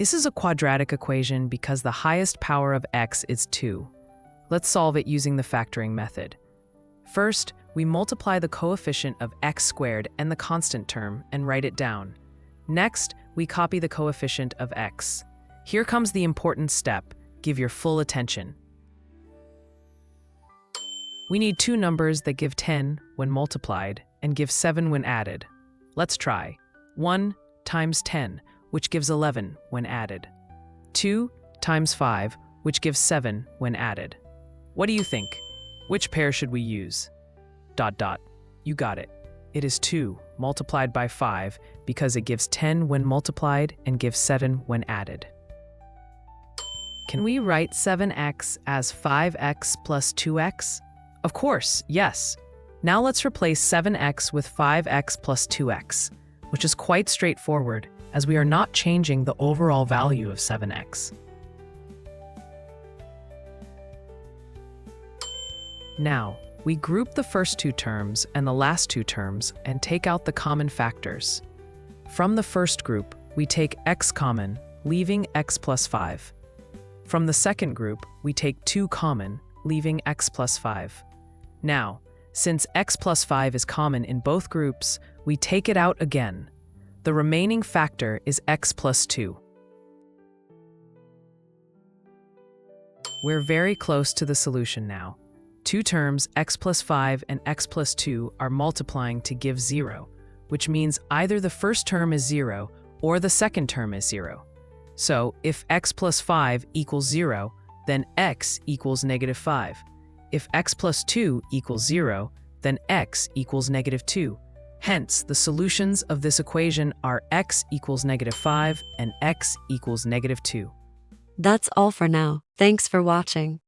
This is a quadratic equation because the highest power of x is 2. Let's solve it using the factoring method. First, we multiply the coefficient of x squared and the constant term and write it down. Next, we copy the coefficient of x. Here comes the important step. Give your full attention. We need two numbers that give 10 when multiplied and give 7 when added. Let's try. 1 times 10, which gives 11 when added. 2 times 5, which gives 7 when added. What do you think? Which pair should we use? ... You got it. It is 2 multiplied by 5 because it gives 10 when multiplied and gives 7 when added. Can we write 7x as 5x plus 2x? Of course, yes. Now let's replace 7x with 5x plus 2x, which is quite straightforward as we are not changing the overall value of 7x. Now, we group the first two terms and the last two terms and take out the common factors. From the first group, we take x common, leaving x plus 5. From the second group, we take 2 common, leaving x plus 5. Now, since x plus 5 is common in both groups, we take it out again. The remaining factor is x plus 2. We're very close to the solution now. Two terms, x plus 5 and x plus 2, are multiplying to give 0, which means either the first term is 0 or the second term is 0. So, if x plus 5 equals 0, then x equals negative 5. If x plus 2 equals 0, then x equals negative 2. Hence, the solutions of this equation are x equals negative 5 and x equals negative 2. That's all for now. Thanks for watching.